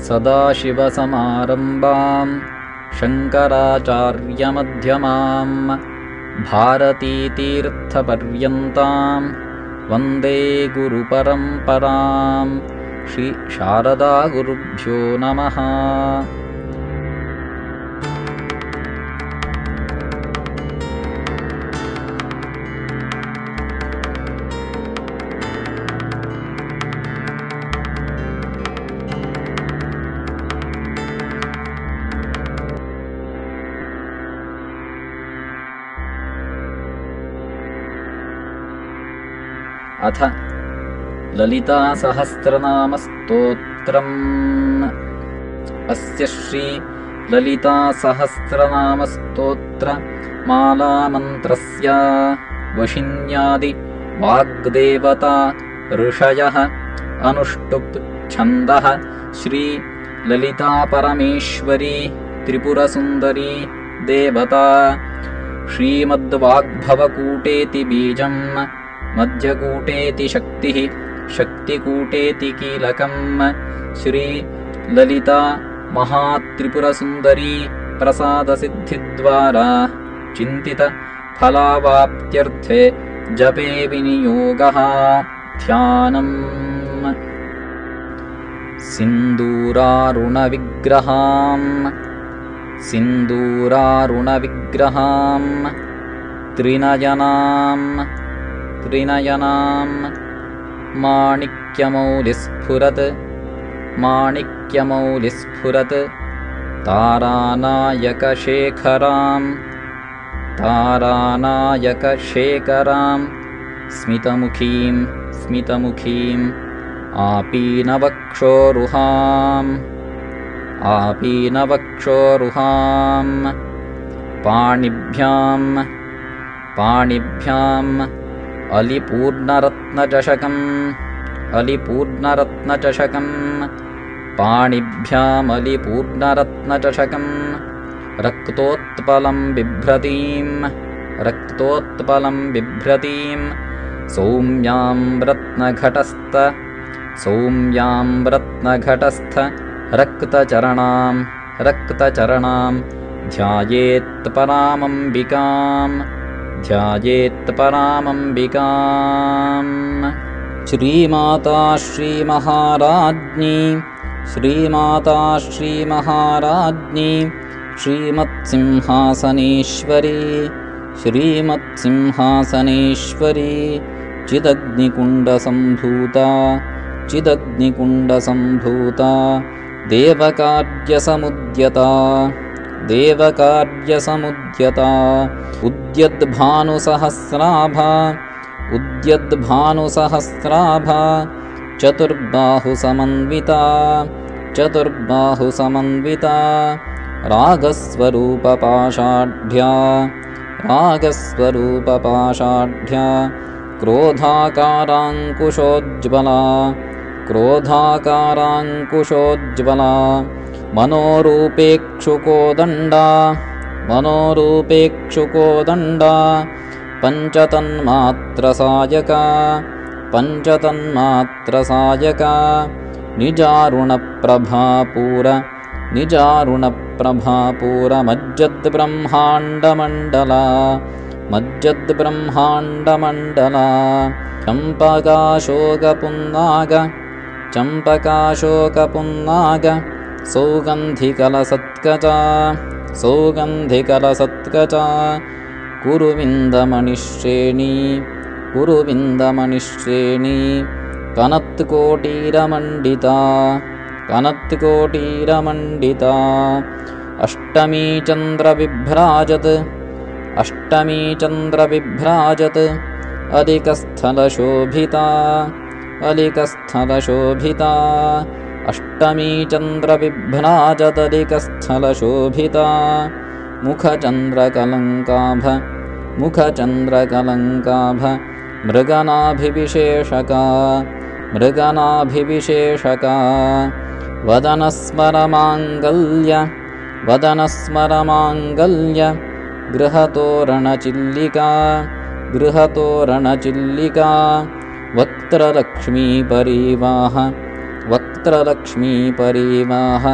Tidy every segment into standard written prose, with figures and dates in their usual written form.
सदाशिवसमारम्भां शङ्कराचार्यमध्यमां भारतीतीर्थपर्यन्तां वन्दे गुरुपरम्परां। श्री शारदागुरुभ्यो नमः। अथ ललितासहस्रनामस्तोत्रम्। अस्य श्री ललितासहस्रनामस्तोत्रमालामन्त्रस्य वशिन्यादि वाग्देवता ऋषयः अनुष्टुप् छन्दः। श्री ललिता परमेश्वरी त्रिपुरसुन्दरी देवता। श्रीमद्वाग्भवकूटेति बीजम्, मध्यकूटेति शक्तिः, शक्तिकूटेति कीलकम्। श्री ललिता महात्रिपुरसुन्दरी प्रसादसिद्धिद्वारा चिन्तित फलावाप्त्यर्थे जपे विनियोगः। ध्यानम्। सिन्दूरारुणविग्रहां त्रिनयनां माणिक्यमौलिस्फुरत् तारानायकशेखरां स्मितमुखीं आपीनवक्षोरुहां पाणिभ्याम् अलिपूर्णरत्नचषकम् पाणिभ्यामलिपूर्णरत्नचषकम् रक्तोत्पलं बिभ्रतीं सौम्यां रत्नघटस्थ रक्तचरणां ध्यायेत्परामम्बिकाम्। श्रीमाता श्रीमत्सिंहासनेश्वरी चिदग्निकुण्डसम्भूता देवकार्यसमुद्यता उद्यद्भानुसहस्राभा चतुर्बाहुसमन्विता रागस्वरूपपाषाढ्या क्रोधाकाराङ्कुशोज्ज्वला मनोरूपेक्षुकोदण्डा पञ्चतन्मात्रसायका निजारुणप्रभापूर मज्जद्ब्रह्माण्डमण्डला चम्पकाशोकपुन्नाग सौगन्धिकलसत्कचा कुरुविन्दमणिश्रेणी कनत्कोटीरमण्डिता अष्टमी चन्द्रविभ्राजत् अधिकस्थलशोभिता अष्टमी चन्द्रविभ्राजदधिकस्थलशोभिता मुखचन्द्रकलङ्काभ मृगनाभिविशेषका वदनस्मरमाङ्गल्य गृहतोरणचिल्लिका वक्त्रलक्ष्मीपरीवाह वक्त्रलक्ष्मीपरीवाह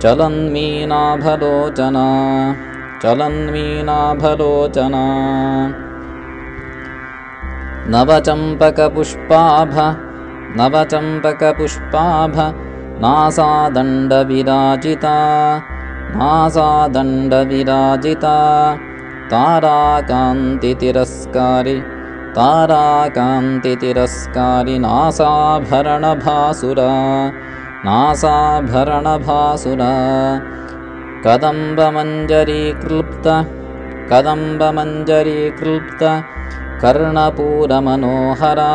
चलन्मीनाभलोचना चलन्मीनाभलोचना नवचम्पकपुष्पाभ नासादण्डविराजिता नासादण्डविराजिता ताराकान्तितिरस्कारि नासाभरणभासुरा नासाभरणभासुरा कदम्बमञ्जरीक्लृप्त कर्णपूरमनोहरा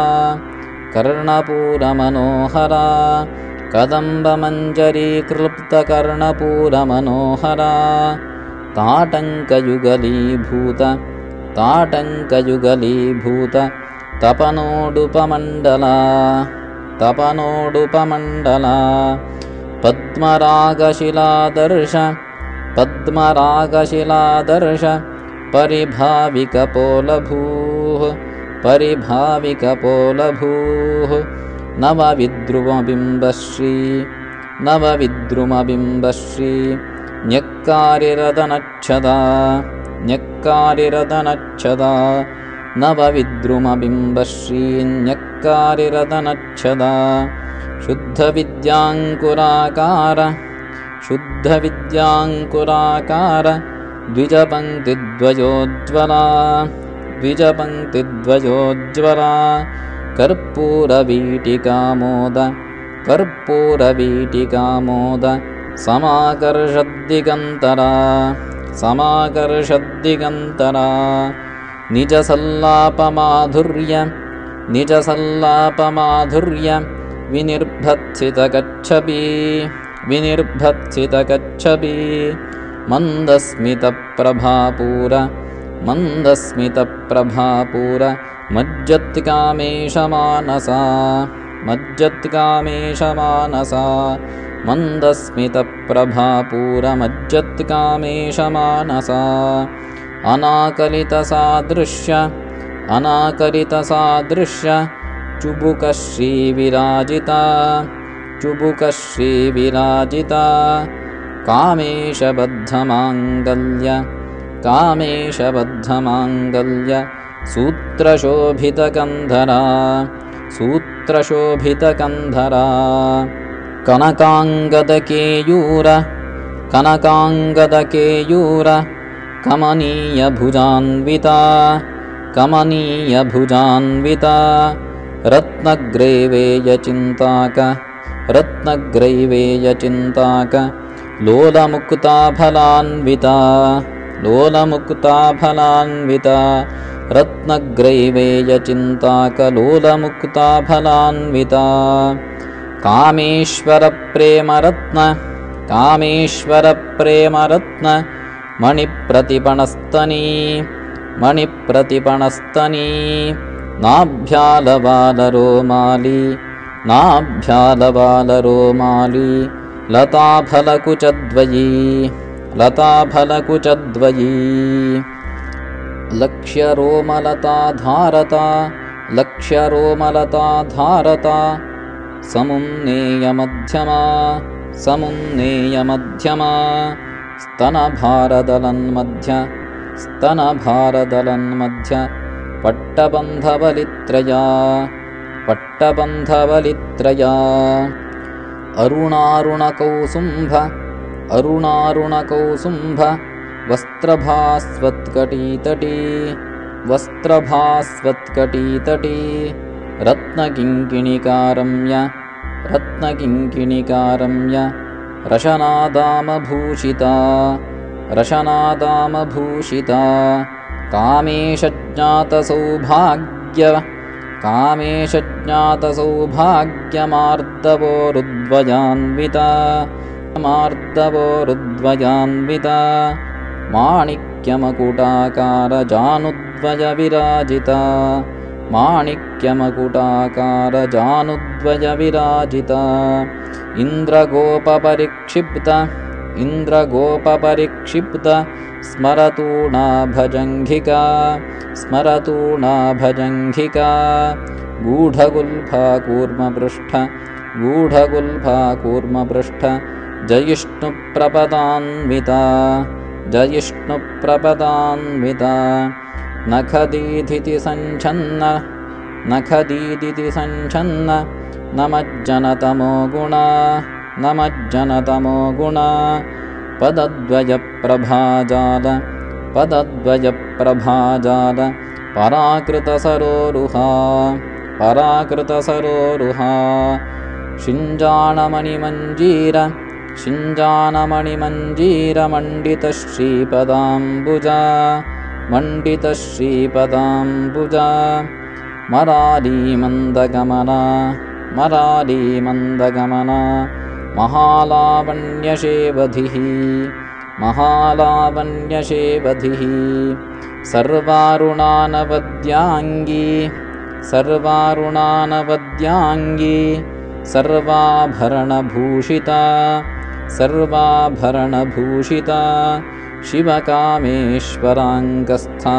कर्णपूरमनोहरा कदम्बमञ्जरीक्लृप्त कर्णपूरमनोहरा ताटङ्कयुगलीभूत तपनोडुपमण्डला पद्मरागशिलादर्श परिभाविकपोलभूः नवविद्रुमबिम्बश्री न्यक्कारिरदनच्छदा नवविद्रुमबिम्बश्री न्यक्कारिरदनच्छदा शुद्धविद्याङ्कुराकार द्विजपङ्क्तिद्वयोज्ज्वला कर्पूरवीटिकामोद समाकर्षद्दिगन्तरा निजसल्लापमाधुर्य विनिर्भत्सितकच्छपी मन्दस्मितप्रभापूर मज्जत्कामेशमानसा मन्दस्मितप्रभापूर मज्जत्कामेशमानसा अनाकलितसादृश्य चुबुकश्रीविराजिता कामेशबद्धमाङ्गल्य सूत्रशोभितकन्धरा कनकाङ्गदकेयूर कमनीयभुजान्विता रत्नग्रैवेयचिन्ताक लोलमुक्ताफलान्विता रत्नग्रैवेयचिन्ताकलोलमुक्ताफलान्विता कामेश्वरप्रेमरत्न मणिप्रतिपणस्तनी नाभ्यालवालरोमाली लताफलकुचद्वयी लक्ष्यरोमलता समुन्नेयमध्यमा स्तनभारदलन्मध्य पट्टबन्धवलित्रया अरुणारुणकौसुम्भ वस्त्रभास्वत्कटीतटी रत्नकिङ्किणिकारम्य रशनादामभूषिता कामेशज्ञातसौभाग्यमार्दवोरुद्वयान्विता माणिक्यमकुटाकारजानुद्वयविराजिता इन्द्रगोपपरिक्षिप्त स्मरतूणाभजङ्घिका गूढगुल्फा गूढगुल्फा कूर्मपृष्ठ जयिष्णुप्रपदान्विता जयिष्णुप्रपदान्विता नखदीधिति सञ्छन्न नखदीदिति सञ्छन्न नमज्जनतमो गुणा नमज्जनतमो गुणा पदद्वयप्रभाजाल पदद्वयप्रभाजाल पराकृतसरोरुहा पराकृतसरोरुहा शिञ्जाणमणिमञ्जीर शिञ्जाणमणिमञ्जीरमण्डितश्रीपदाम्बुजा मण्डितश्रीपदाम्बुजा मरालीमन्दगमना मरालीमन्दगमना महालावण्यशेवधिः महालावण्यशेवधिः सर्वारुणानवद्याङ्गी सर्वारुणानवद्याङ्गी सर्वाभरणभूषिता सर्वाभरणभूषिता शिवकामेश्वराङ्गस्था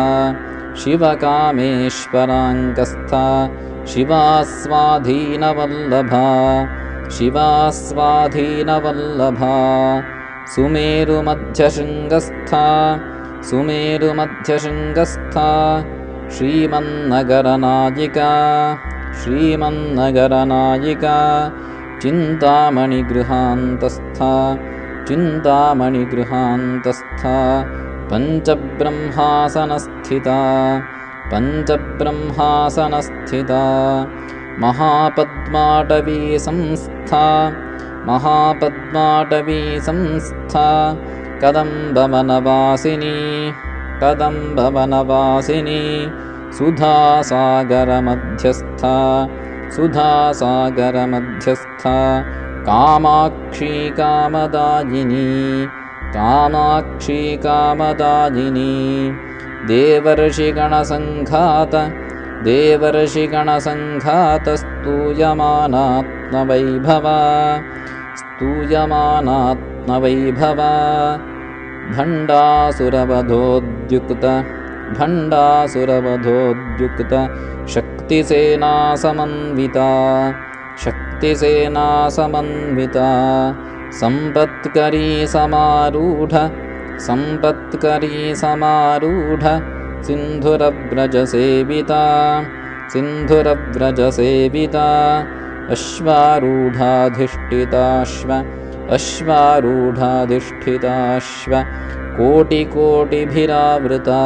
शिवकामेश्वराङ्गस्था शिवास्वाधीनवल्लभा शिवास्वाधीनवल्लभा सुमेरुमध्यशृङ्गस्था सुमेरुमध्यशृङ्गस्था श्रीमन्नगरनायिका श्रीमन्नगरनायिका चिन्तामणिगृहान्तस्था चिन्तामणिगृहान्तस्था पञ्चब्रह्मासनस्थिता पञ्चब्रह्मासनस्थिता महापद्माटवी संस्था महापद्माटवी संस्था कदम्बवनवासिनी कदम्बवनवासिनी सुधासागरमध्यस्था सुधासागरमध्यस्था कामाक्षी कामदायिनी कामाक्षी कामदायिनी देवर्षिगणसङ्घात देवर्षिगणसङ्घातस्तूयमानात्मवैभवा स्तूयमानात्मवैभवा भण्डासुरवधोद्युक्त भण्डासुरवधोद्युक्त शक्तिसेनासमन्विता शक्तिसेनासमन्विता सम्पत्करी समारूढ सम्पत्करी समारूढ सिन्धुरव्रजसेविता सिन्धुरव्रजसेविता अश्वारूढाधिष्ठिताश्व अश्वारूढाधिष्ठिताश्व कोटिकोटिभिरावृता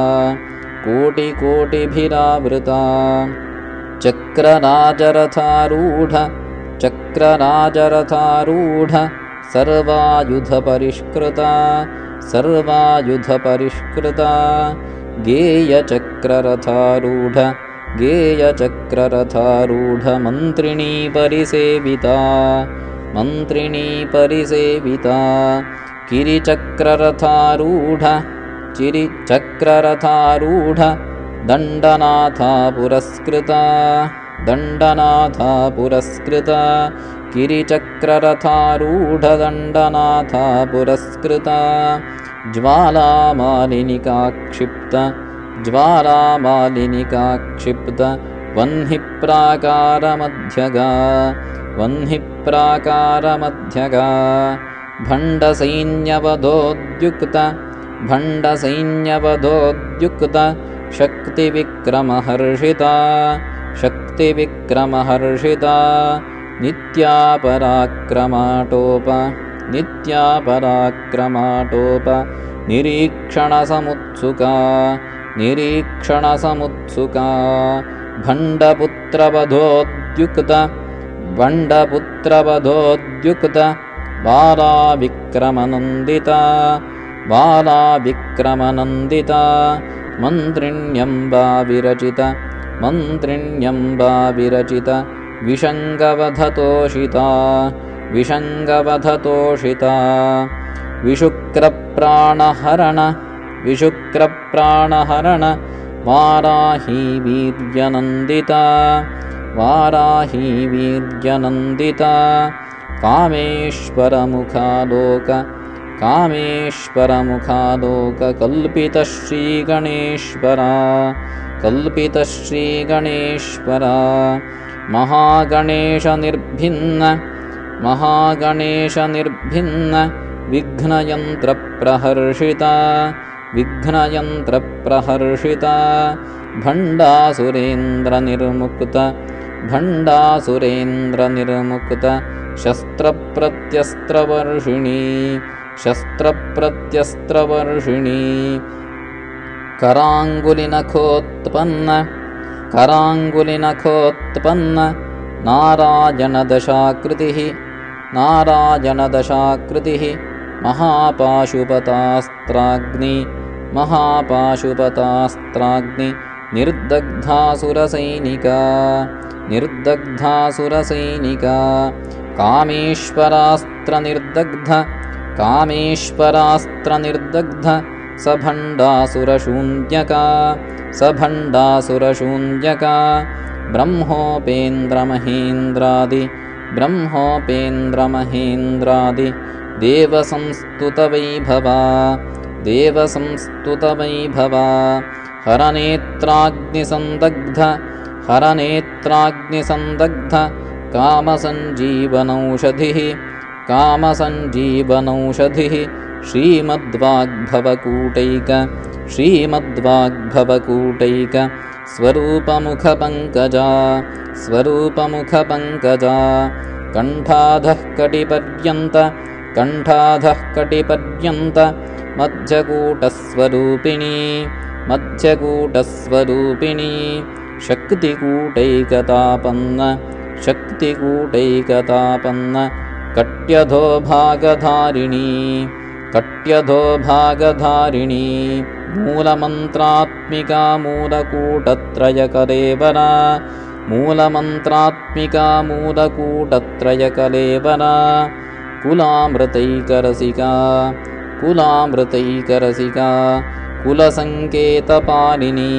कोटिकोटिभिरावृता चक्रराजरथारूढ चक्रराजरथारूढ सर्वायुधपरिष्कृता सर्वायुधपरिष्कृता गेयचक्ररथारूढ गेयचक्ररथारूढ मन्त्रिणी परिसेविता मन्त्रिणी परिसेविता किरिचक्ररथारूढ चिरिचक्ररथारूढ दण्डनाथा पुरस्कृता दण्डनाथा पुरस्कृता किरिचक्ररथारूढ दण्डनाथा पुरस्कृता ज्वालामालिनिका क्षिप्त ज्वालामालिनिका वह्निप्राकारमध्यगा वह्निप्राकारमध्यगा भण्डसैन्यवधोद्युक्त भण्डसैन्यवधोद्युक्त शक्तिविक्रमहर्षिता शक्तिविक्रमहर्षिता नित्यापराक्रमाटोप नित्यापराक्रमाटोप निरीक्षणसमुत्सुका निरीक्षणसमुत्सुका भण्डपुत्रवधोद्युक्त भण्डपुत्रवधोद्युक्त बालाविक्रमनन्दिता बालाविक्रमनन्दिता मन्त्रिण्यम्बा विरचित मन्त्रिण्यम्बा विरचित विषङ्गवधतोषिता विषङ्गवधतोषिता विशुक्रप्राणहरण विशुक्रप्राणहरण वाराही वीर्यनन्दिता वाराही वीर्यनन्दिता कामेश्वरमुखालोक कामेश्वरमुखालोक कल्पितश्रीगणेश्वरा कल्पितश्रीगणेश्वरा महागणेशनिर्भिन्न महागणेशनिर्भिन्न विघ्नयन्त्रप्रहर्षिता विघ्नयन्त्रप्रहर्षिता भण्डासुरेन्द्रनिर्मुक्त शस्त्रप्रत्यस्त्रवर्षिणी शस्त्रप्रत्यस्त्रवर्षिणी कराङ्गुलिनखोत्पन्न नारायणदशाकृतिः महापाशुपतास्त्राग्नि निर्दग्धासुरसैनिका कामेश्वरास्त्रनिर्दग्ध सभण्डासुरशून्यका ब्रह्मोपेन्द्रमहेन्द्रादि देवसंस्तुतवैभवा हरनेत्राग्निसन्दग्ध कामसञ्जीवनौषधिः श्रीमद्वाग्भवकूटैक स्वरूपमुखपङ्कजा कण्ठाधः कटिपर्यन्त मध्यकूटस्वरूपिणी शक्तिकूटैकतापन्न कट्यधो भागधारिणी मूलमन्त्रात्मिका मूलकूटत्रयकलेवना कुलामृतैकरसिका कुलसङ्केतपालिनी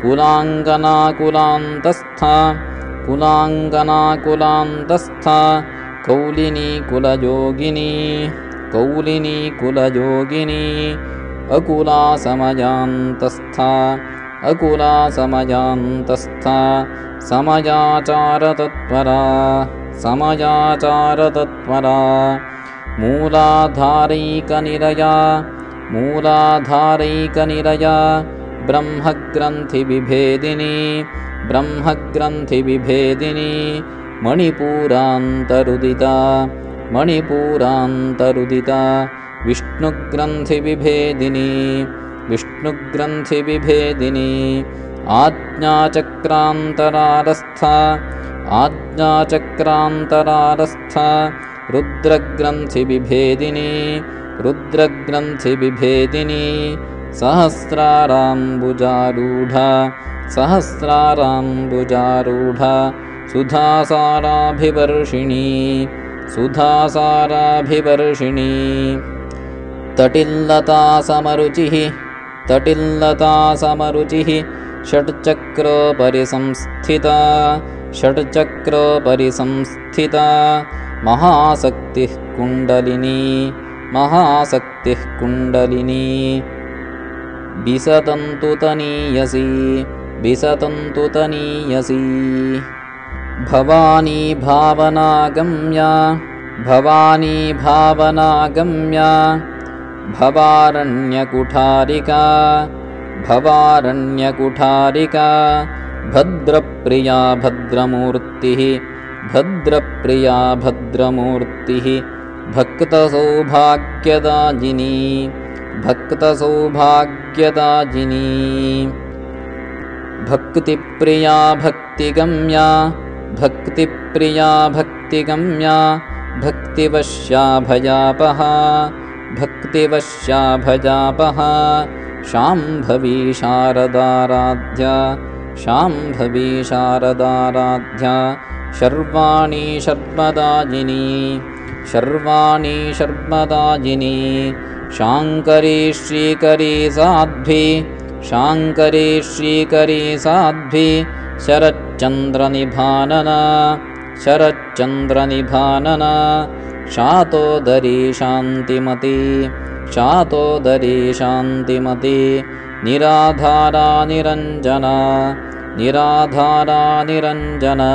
कुलाङ्गनाकुलान्तस्था कौलिनी कुलयोगिनी अकुलासमयान्तस्था समयाचारतत्परा मूलाधारैकनिरया ब्रह्मग्रन्थिविभेदिनी मणिपूरान्तरुदिता विष्णुग्रन्थिविभेदिनी आज्ञाचक्रान्तरारस्था रुद्रग्रन्थिविभेदिनी सहस्राराम्बुजारूढा सुधासाराभिवर्षिणी तटिल्लता समरुचिः षट्चक्रोपरिसंस्थिता महाशक्तिः कुण्डलिनी विसतन्तु तनीयसी भवानी भावनागम्या भवारण्यकुठारिका भद्रप्रिया भद्रमूर्तिः भक्तसौभाग्यदायिनी भक्तिप्रिया भक्तिगम्या भक्तिवश्या भजापहा शाम्भवी शारदाराध्या शर्वाणी शर्मदायिनी शाङ्करी श्रीकरी साध्वी शरच्चन्द्रनिभानना शातोदरी शान्तिमती निराधारा निराधारा निरञ्जना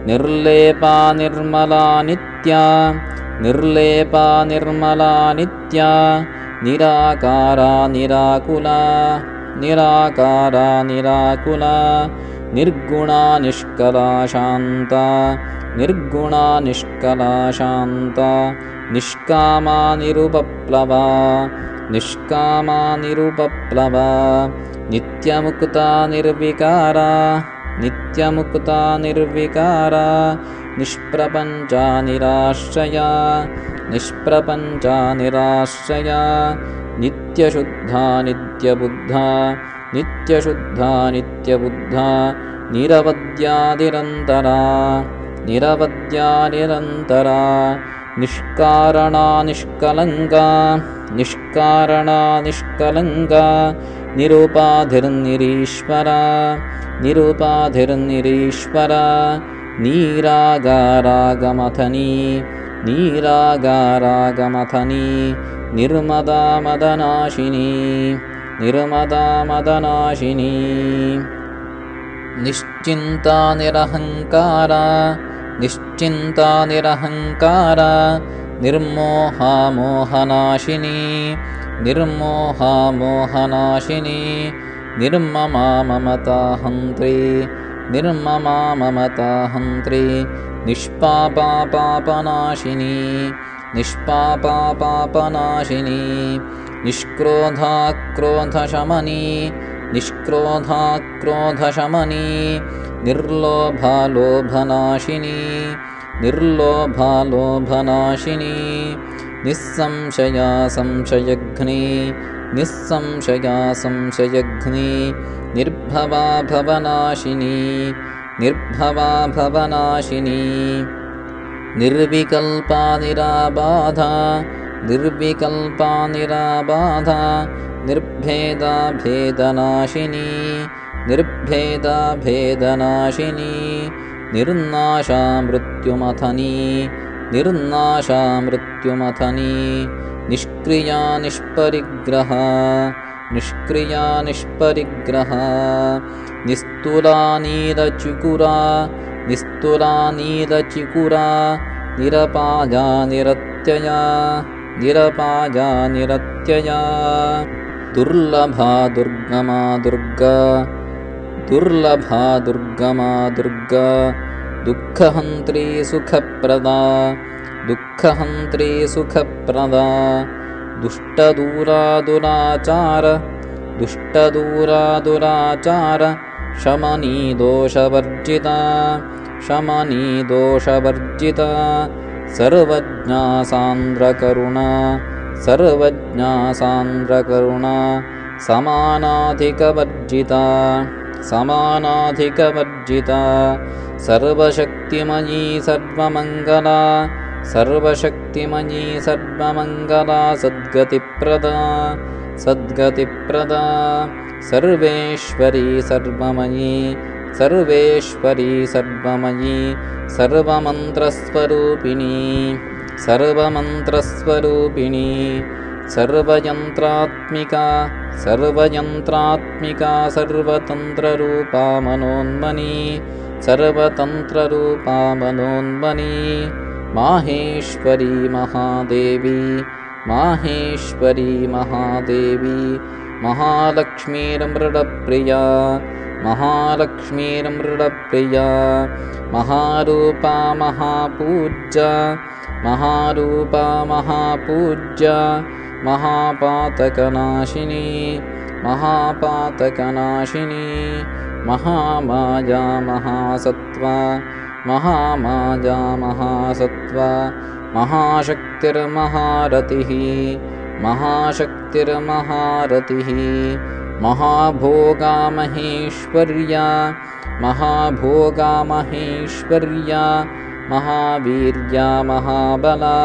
निर्लेपा निर्मला नित्या निर्लेपा निर्मला नित्या निराकारा निराकुला निराकारा निराकुला निर्गुणा निष्कला शान्ता निर्गुणा निष्कला शान्ता निष्कामा निरुपप्लवा निष्कामा निरुपप्लवा नित्यमुक्ता निर्विकारा नित्यमुक्ता निर्विकारा निष्प्रपञ्चा निराश्रया निष्प्रपञ्चा निराश्रया नित्यशुद्धा नित्यबुद्धा नित्यशुद्धा नित्यबुद्धा निरवद्या निरन्तरा निरवद्या निरन्तरा निष्कारणा निष्कलङ्का निष्कारणा निष्कलङ्का निरुपाधिर्निरीश्वरा निरुपाधिर्निरीश्वरा नीरागारागमथनी नीरागारागमथनी निर्मदा मदनाशिनी निर्मदा मदनाशिनी निश्चिन्ता निरहङ्कारा निश्चिन्ता निरहङ्कारा निर्मोहा मोहनाशिनी निर्मोहा मोहनाशिनी निर्ममा ममता हन्त्री निर्ममा ममता हन्त्री निष्पापा पापनाशिनी निष्पापा पापनाशिनी निष्क्रोधा क्रोधशमनी निष्क्रोधा क्रोधशमनी निर्लोभा लोभनाशिनी निर्लोभा लोभनाशिनी निस्संशया संशयघ्नी निस्संशया संशयघ्नी निर्भवा भवनाशिनी निर्भवा भवनाशिनी निर्विकल्पा निराबाधा निर्विकल्पा निराबाधा निर्भेदा भेदनाशिनी निर्भेदा भेदनाशिनी निर्नाशा मृत्युमथनी निर्नाशा मृत्युमथनी निष्क्रिया निष्परिग्रहा निष्क्रिया निष्परिग्रहा निस्तुला नीलचिकुरा निस्तुला नीलचिकुरा निरपाजा निरत्यया निरपाजा निरत्यया दुर्लभा दुर्गमा दुर्गा दुर्लभा दुर्गमा दुर्गा दुःखहन्त्री सुखप्रदा दुःखहन्त्री सुखप्रदा दुष्टदूरा दुराचार दुष्टदूरा दुराचार शमनी दोषवर्जिता शमनी दोषवर्जिता सर्वज्ञा सान्द्रकरुणा सर्वज्ञा सान्द्रकरुणा समानाधिकवर्जिता समानाधिकवर्जिता सर्वशक्तिमयी सर्वमङ्गला सर्वशक्तिमयी सर्वमङ्गला सद्गतिप्रदा सद्गतिप्रदा सर्वेश्वरी सर्वमयी सर्वेश्वरी सर्वमयी सर्वमन्त्रस्वरूपिणी सर्वमन्त्रस्वरूपिणी सर्वयन्त्रात्मिका सर्वयन्त्रात्मिका सर्वतन्त्ररूपा मनोन्मनी सर्वतन्त्ररूपा मनोन्मनी माहेश्वरी महादेवी माहेश्वरी महादेवी महालक्ष्मीर्मृडप्रिया महालक्ष्मीर्मृडप्रिया महारूपा महापूज्या महारूपा महापूज्या महापातकनाशिनी महापातकनाशिनी महामाया महासत्त्वा महामाया महासत्त्वा महाशक्तिर्महारतिः महाशक्तिर्महारतिः महाभोगा महेश्वर्या महाभोगा महेश्वर्या महावीर्या महाबला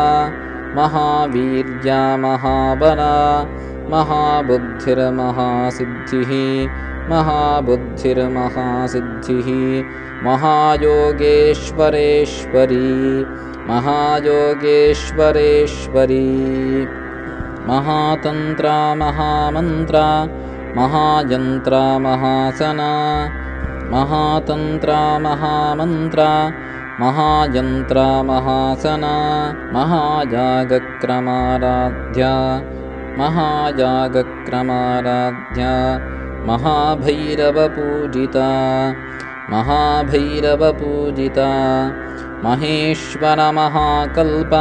महावीर्या महाबला महाबुद्धिर्महासिद्धिः महाबुद्धिर्महासिद्धिः महायोगेश्वरेश्वरी महायोगेश्वरेश्वरी महातन्त्रा महामन्त्रा महायन्त्रा महासना महातन्त्रा महामन्त्रा महायन्त्रा महासना महायागक्रमाराध्या महायागक्रमाराध्या महाभैरवपूजिता महाभैरवपूजिता महेश्वरमहाकल्प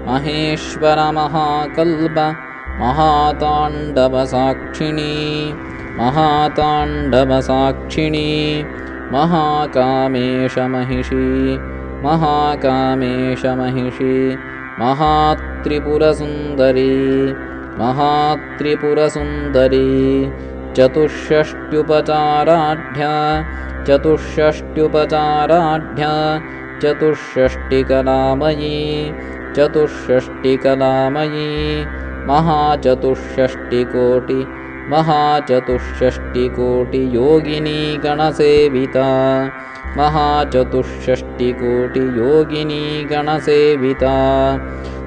महेश्वरमहाकल्प महाताण्डवसाक्षिणी महाताण्डवसाक्षिणी महाकामेशमहिषी महाकामेशमहिषी महात्रिपुरसुन्दरी महात्रिपुरसुन्दरी चतुष्षष्ट्युपचाराढ्या चतुष्षष्ट्युपचाराढ्या चतुष्षष्टिकलामयी चतुष्षष्टिकलामयी महाचतुष्षष्टिकोटि महाचतुष्षष्टिकोटियोगिनी गणसेविता महाचतुष्षष्टिकोटियोगिनी गणसेविता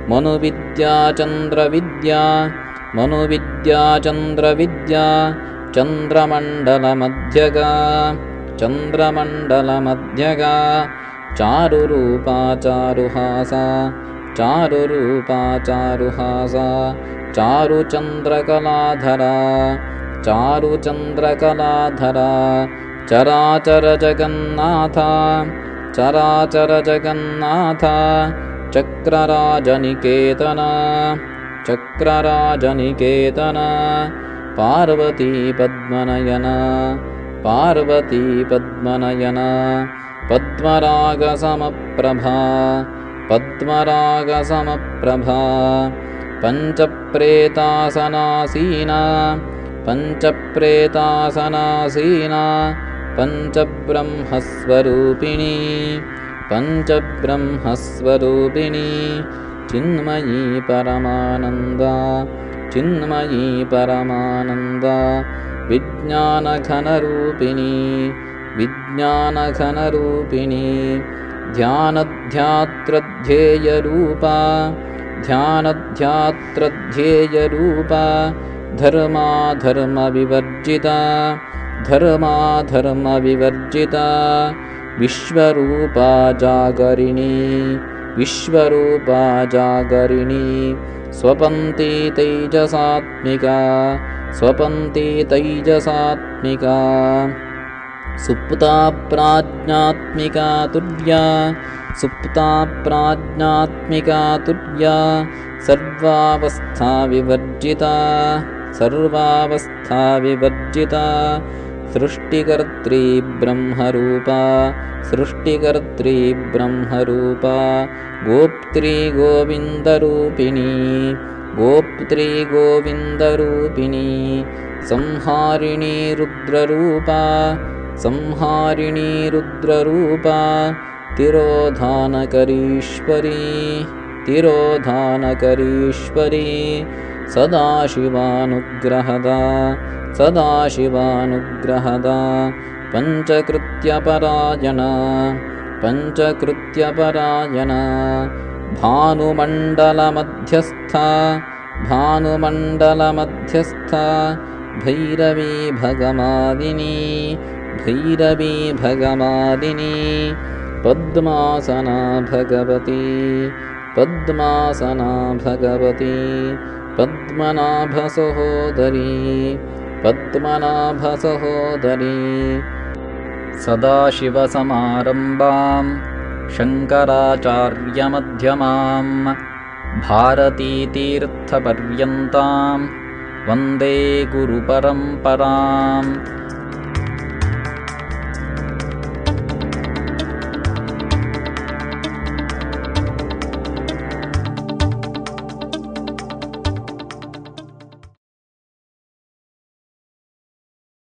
मनुविद्या चन्द्रविद्या मनुविद्या चन्द्रविद्या चन्द्रमण्डलमध्यगा चन्द्रमण्डलमध्यगा चारुरूपा चारुहासा चारुरूपा चारुहासा चारुचन्द्रकलाधरा चारुचन्द्रकलाधरा चराचरजगन्नाथा चराचरजगन्नाथा चक्रराजनिकेतना चक्रराजनिकेतना पार्वती पद्मनयना पार्वती पद्मनयना पद्मरागसमप्रभा पद्मरागसमप्रभा पञ्चप्रेतासनासीना पञ्चप्रेतासनासीना पञ्चब्रह्मस्वरूपिणी पञ्चब्रह्मस्वरूपिणी चिन्मयी परमानन्दा चिन्मयी परमानन्दा विज्ञानघनरूपिणी विज्ञानघनरूपिणी ध्यानध्यात्रध्येयरूपा ध्यानध्यात्रध्येयरूपा धर्माधर्मविवर्जिता धर्माधर्मविवर्जिता विश्वरूपा जागरिणी विश्वरूपा जागरिणी स्वपन्ती तैजसात्मिका स्वपन्ती तैजसात्मिका सुप्ता प्राज्ञात्मिका तुर्या सुप्ता प्राज्ञात्मिका तुर्या सर्वावस्था विवर्जिता सर्वावस्था विवर्जिता सृष्टिकर्त्री ब्रह्मरूपा सृष्टिकर्त्री ब्रह्मरूपा गोप्त्री गोविन्दरूपिणी गोप्त्री गोविन्दरूपिणी संहारिणी रुद्ररूपा संहारिणी रुद्ररूपा तिरोधानकरीश्वरी तिरोधानकरीश्वरी सदाशिवानुग्रहदा सदाशिवानुग्रहदा पञ्चकृत्यपरायणा पञ्चकृत्यपरायणा भानुमण्डलमध्यस्था भानुमण्डलमध्यस्था भैरवी भगमादिनी भैरवी भगमादिनी पद्मासना भगवती पद्मासना भगवती पद्मनाभसहोदरी पद्मनाभसहोदरी सदाशिवसमारम्भां शङ्कराचार्यमध्यमाम् भारतीतीर्थपर्यन्तां वन्दे गुरुपरम्पराम्।